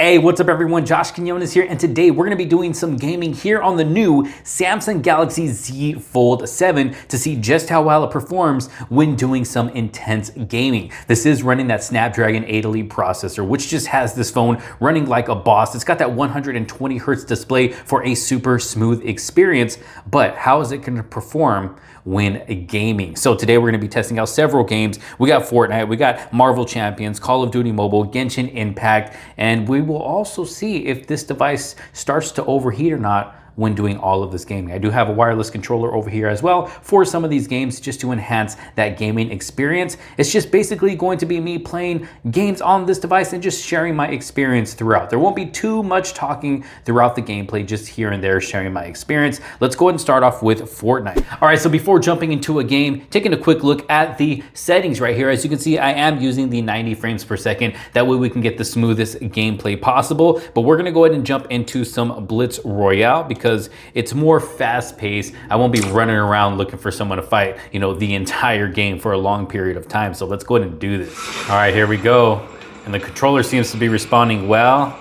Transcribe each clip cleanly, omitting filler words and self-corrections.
Hey, what's up everyone? Josh Quinones here, and today we're gonna be doing some gaming here on the new Samsung Galaxy Z Fold 7 to see just how well it performs when doing some intense gaming. This is running that Snapdragon 8 Elite processor, which just has this phone running like a boss. It's got that 120 Hertz display for a super smooth experience, but how is it gonna perform when gaming? So today we're gonna be testing out several games. We got Fortnite, we got Marvel Champions, Call of Duty Mobile, Genshin Impact, and we will also see if this device starts to overheat or not when doing all of this gaming. I do have a wireless controller over here as well for some of these games just to enhance that gaming experience. It's just basically going to be me playing games on this device and just sharing my experience throughout. There won't be too much talking throughout the gameplay, just here and there sharing my experience. Let's go ahead and start off with Fortnite. All right, so before jumping into a game, taking a quick look at the settings right here. As you can see, I am using the 90 frames per second. That way we can get the smoothest gameplay possible. But we're gonna go ahead and jump into some Blitz Royale because it's more fast paced. I won't be running around looking for someone to fight, the entire game for a long period of time. So let's go ahead and do this. All right, here we go. And the controller seems to be responding well.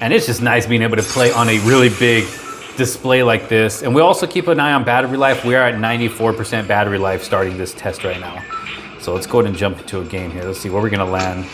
And it's just nice being able to play on a really big display like this. And we also keep an eye on battery life. We are at 94% battery life starting this test right now. So let's go ahead and jump into a game here. Let's see where we're gonna land.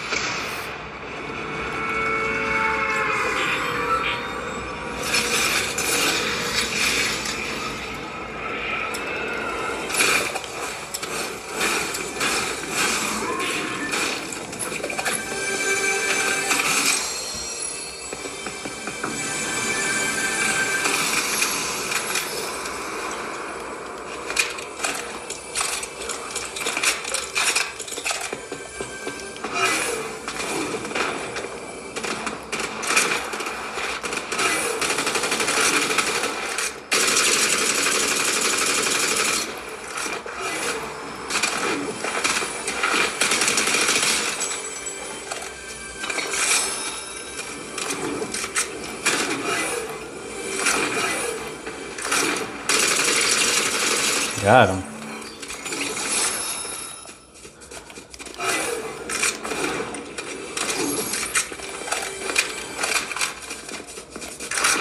Got him.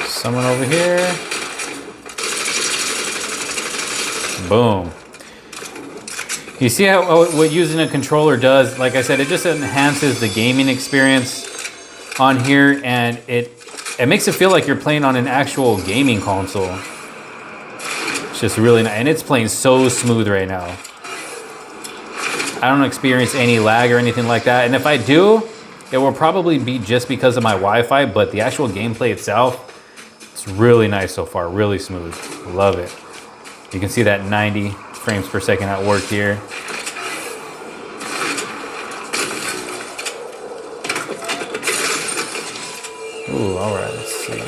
Someone over here. Boom. You see how what using a controller does? Like I said, it just enhances the gaming experience on here, and it makes it feel like you're playing on an actual gaming console. It's just really nice, and it's playing so smooth right now. I don't experience any lag or anything like that, and if I do, it will probably be just because of my Wi-Fi, but the actual gameplay itself, it's really nice so far, really smooth. Love it. You can see that 90 frames per second at work here. Ooh, all right, let's see.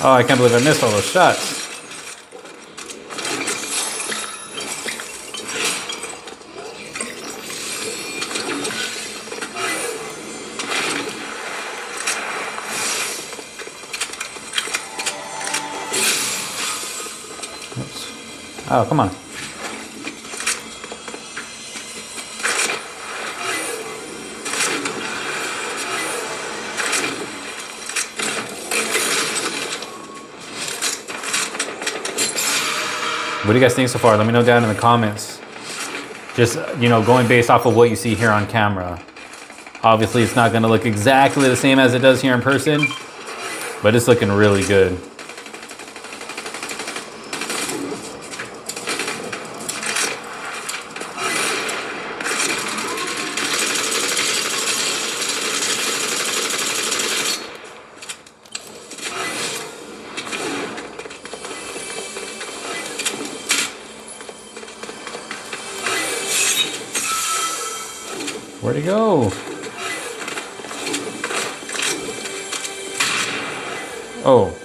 Oh, I can't believe I missed all those shots. Oops. Oh, come on. What do you guys think so far? Let me know down in the comments. Just, going based off of what you see here on camera. Obviously, it's not gonna look exactly the same as it does here in person, but it's looking really good. Where'd he go? Oh.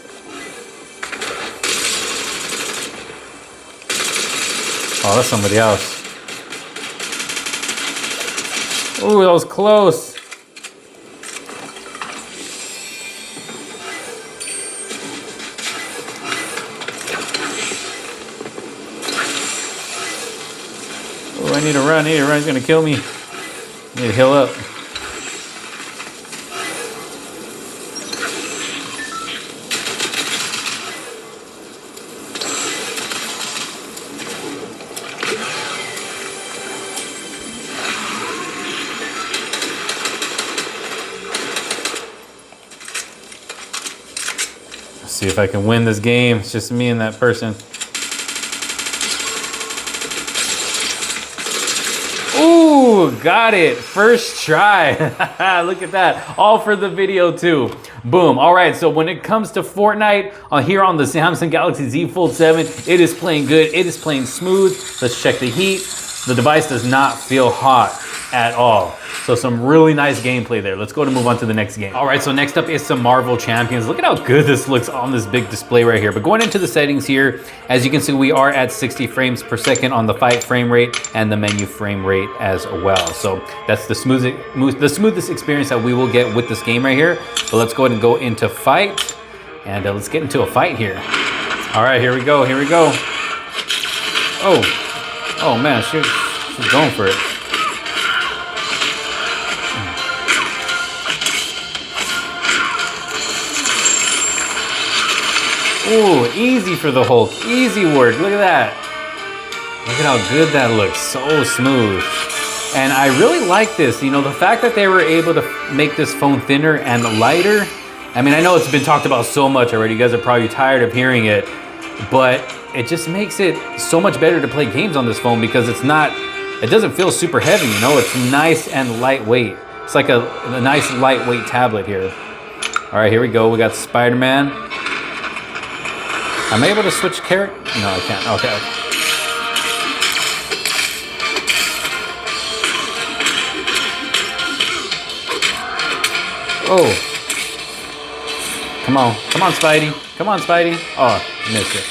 Oh, that's somebody else. Ooh, that was close. Oh, I need to run. He's gonna kill me. I need to heal up. Let's see if I can win this game. It's just me and that person. Ooh, got it. First try. Look at that. All for the video too. Boom. All right, so when it comes to Fortnite here on the Samsung Galaxy Z Fold 7, it is playing good. It is playing smooth. Let's check the heat. The device does not feel hot at all. So some really nice gameplay there. Let's go to move on to the next game. All right, so next up is some Marvel Champions. Look at how good this looks on this big display right here. But going into the settings here, as you can see, we are at 60 frames per second on the fight frame rate and the menu frame rate as well. So that's the smoothest experience that we will get with this game right here. So let's go ahead and go into fight, and let's get into a fight here. All right, here we go. Oh man, she's going for it. Ooh, easy for the Hulk. Easy work. Look at that. Look at how good that looks. So smooth. And I really like this. You know, the fact that they were able to make this phone thinner and lighter. I mean, I know it's been talked about so much already. You guys are probably tired of hearing it. But it just makes it so much better to play games on this phone because it doesn't feel super heavy, you know? It's nice and lightweight. It's like a nice lightweight tablet here. All right, here we go. We got Spider-Man. Am I able to switch character? No, I can't. Okay. Oh. Come on, Spidey. Come on, Spidey. Oh, missed it.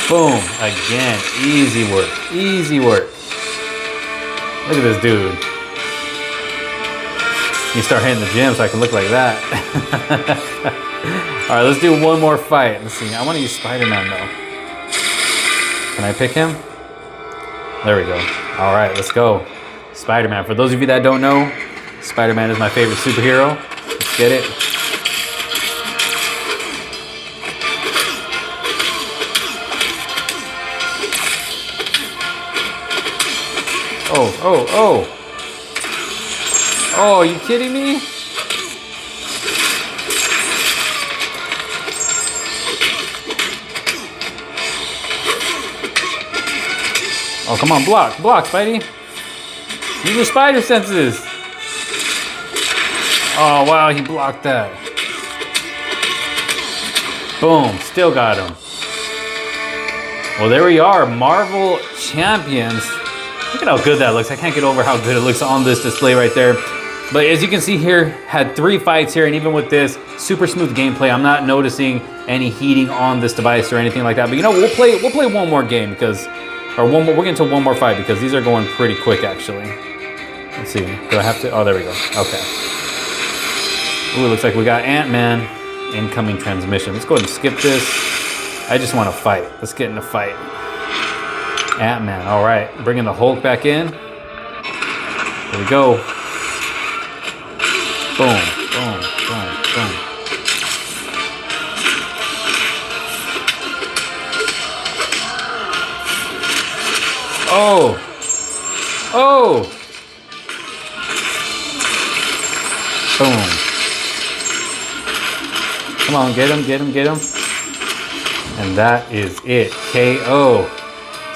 Boom. Again. Easy work. Easy work. Look at this dude. You start hitting the gym so I can look like that. All right, let's do one more fight. Let's see. I want to use Spider-Man though. Can I pick him? There we go. All right, let's go. Spider-Man. For those of you that don't know, Spider-Man is my favorite superhero. Let's get it. Oh. Oh, are you kidding me? Oh, come on, block, Spidey. Use your spider senses. Oh, wow, he blocked that. Boom, still got him. Well, there we are, Marvel Champions. Look at how good that looks. I can't get over how good it looks on this display right there. But as you can see here, had 3 fights here, and even with this super smooth gameplay, I'm not noticing any heating on this device or anything like that. But you know, we'll play one more game we'll get into one more fight because these are going pretty quick actually. Let's see, do I have to? Oh, there we go. Okay. Ooh, looks like we got Ant-Man incoming transmission. Let's go ahead and skip this. I just want to fight. Let's get in a fight. Ant-Man. All right, bringing the Hulk back in. Here we go. Boom, boom, boom, boom. Oh! Oh! Boom. Come on, get him. And that is it, KO.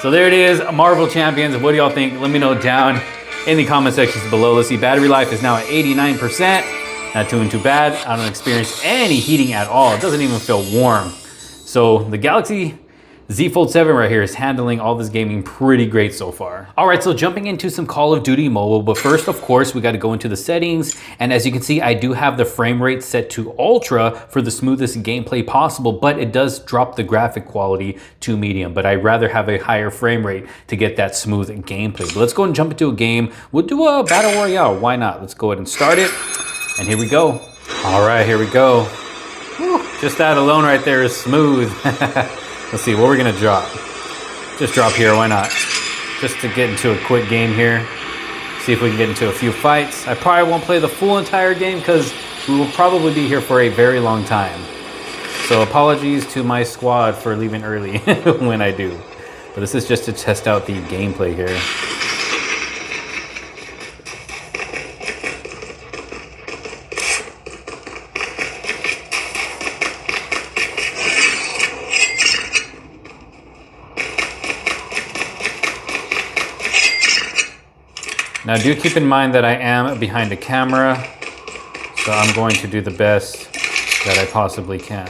So there it is, Marvel Champions. What do y'all think? Let me know down in the comment sections below. Let's see, battery life is now at 89%. Not doing too bad. I don't experience any heating at all. It doesn't even feel warm. So the Galaxy Z Fold 7 right here is handling all this gaming pretty great so far. All right, so jumping into some Call of Duty Mobile, but first, of course, we got to go into the settings. And as you can see, I do have the frame rate set to ultra for the smoothest gameplay possible, but it does drop the graphic quality to medium. But I'd rather have a higher frame rate to get that smooth gameplay. But let's go and jump into a game. We'll do a Battle Royale. Why not? Let's go ahead and start it. And here we go. All right, here we go. Whew, just that alone right there is smooth. Let's see, what we're gonna drop. Just drop here, why not? Just to get into a quick game here. See if we can get into a few fights. I probably won't play the full entire game because we will probably be here for a very long time. So apologies to my squad for leaving early when I do. But this is just to test out the gameplay here. Now do keep in mind that I am behind a camera, so I'm going to do the best that I possibly can.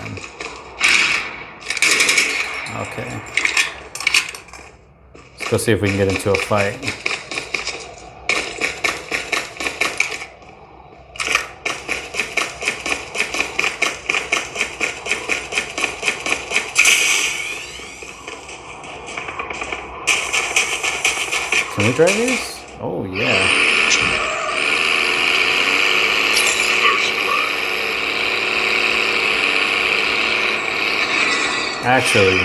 Okay. Let's go see if we can get into a fight. Can we try these? Oh, yeah. Actually,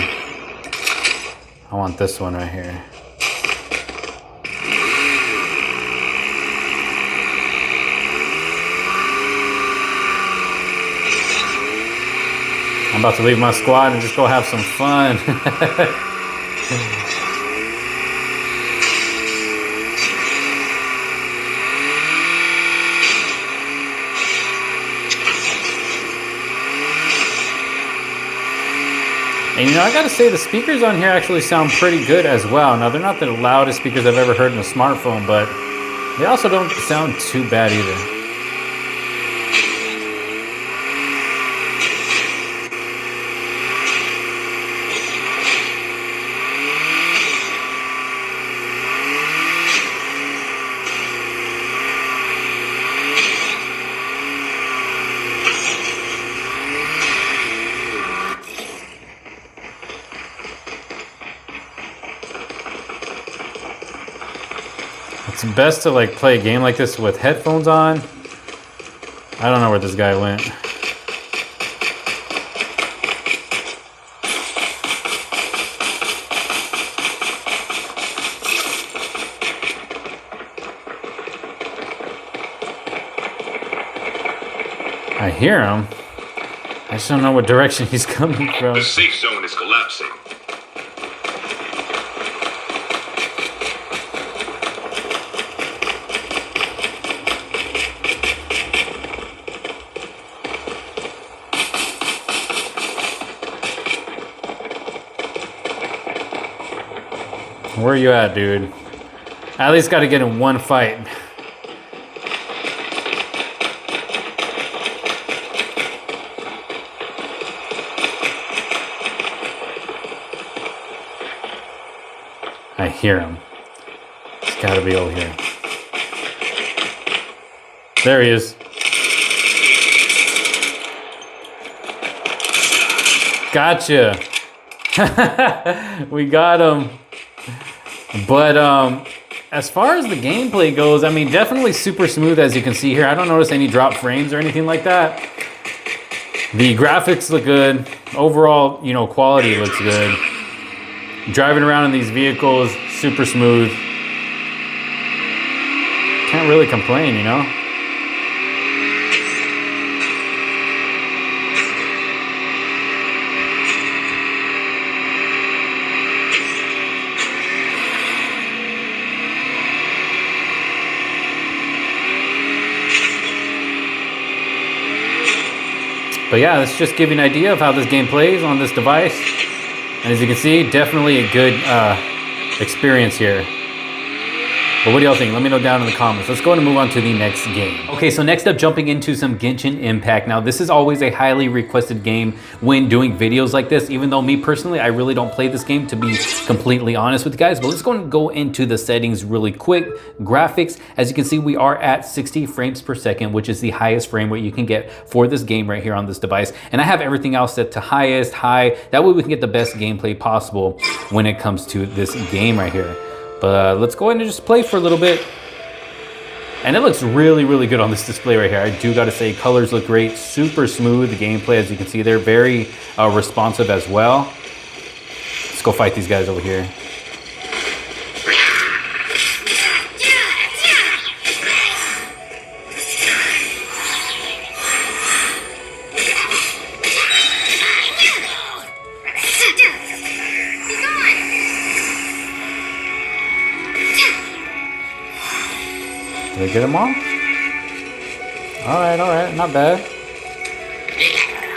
I want this one right here. I'm about to leave my squad and just go have some fun. And you know, I gotta say the speakers on here actually sound pretty good as well. Now, they're not the loudest speakers I've ever heard in a smartphone, but they also don't sound too bad either. It's best to like play a game like this with headphones on. I don't know where this guy went. I hear him. I just don't know what direction he's coming from. The safe zone is collapsing. Where are you at, dude? I at least got to get in one fight. I hear him. It's got to be over here. There he is. Gotcha. We got him. But as far as the gameplay goes, I mean, definitely super smooth as you can see here. I don't notice any drop frames or anything like that. The graphics look good. Overall, you know, quality looks good. Driving around in these vehicles, super smooth. Can't really complain, you know? But yeah, let's just give you an idea of how this game plays on this device. And as you can see, definitely a good experience here. But what do y'all think? Let me know down in the comments. Let's go ahead and move on to the next game. Okay, so next up, jumping into some Genshin Impact. Now, this is always a highly requested game when doing videos like this, even though me personally, I really don't play this game, to be completely honest with you guys. But let's go into the settings really quick. Graphics, as you can see, we are at 60 frames per second, which is the highest frame rate you can get for this game right here on this device. And I have everything else set to highest, high. That way we can get the best gameplay possible when it comes to this game right here. But let's go ahead and just play for a little bit. And it looks really, really good on this display right here. I do gotta say, colors look great, super smooth. The gameplay, as you can see, they're very responsive as well. Let's go fight these guys over here. Did I get them all? All right, not bad.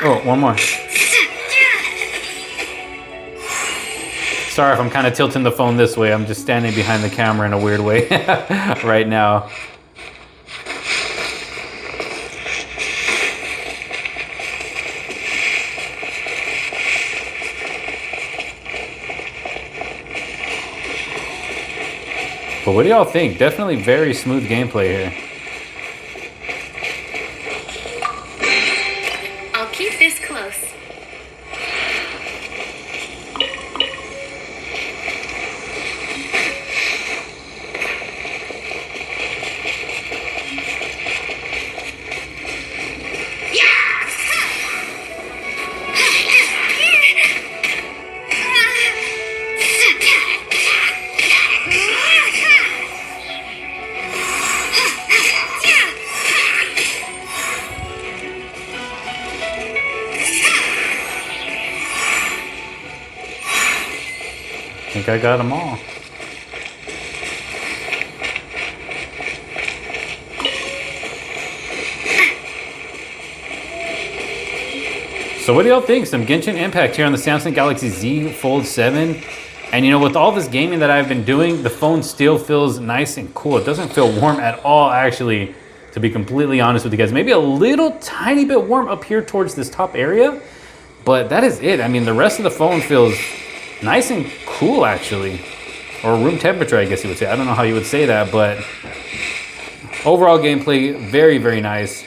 Oh, one more. Sorry if I'm kind of tilting the phone this way. I'm just standing behind the camera in a weird way right now. But what do y'all think? Definitely very smooth gameplay here. I'll keep this close. I think I got them all. So what do y'all think? Some Genshin Impact here on the Samsung Galaxy Z Fold 7. And you know, with all this gaming that I've been doing, the phone still feels nice and cool. It doesn't feel warm at all, actually, to be completely honest with you guys. Maybe a little tiny bit warm up here towards this top area, but that is it. I mean, the rest of the phone feels nice and cool, actually. Or room temperature, I guess you would say. I don't know how you would say that, but overall gameplay, very, very nice.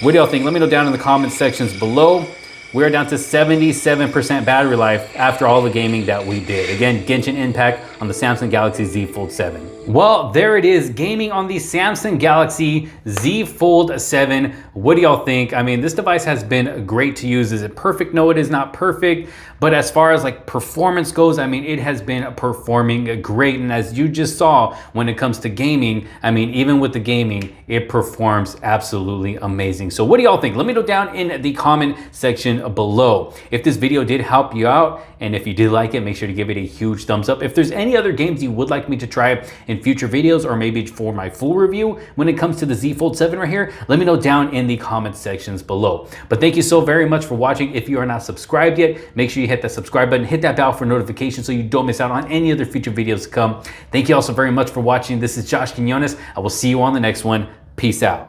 What do y'all think? Let me know down in the comment sections below. We're down to 77% battery life after all the gaming that we did. Again, Genshin Impact on the Samsung Galaxy Z Fold 7. Well, there it is, gaming on the Samsung Galaxy Z Fold 7. What do y'all think? I mean, this device has been great to use. Is it perfect? No, it is not perfect. But as far as like performance goes, I mean, it has been performing great. And as you just saw, when it comes to gaming, I mean, even with the gaming, it performs absolutely amazing. So what do y'all think? Let me know down in the comment section below. If this video did help you out, and if you did like it, make sure to give it a huge thumbs up. If there's any other games you would like me to try in future videos, or maybe for my full review when it comes to the Z Fold 7 right here, let me know down in the comment sections below. But thank you so very much for watching. If you are not subscribed yet, make sure you hit that subscribe button, hit that bell for notifications so you don't miss out on any other future videos to come. Thank you also very much for watching. This is Josh Quinones. I will see you on the next one. Peace out.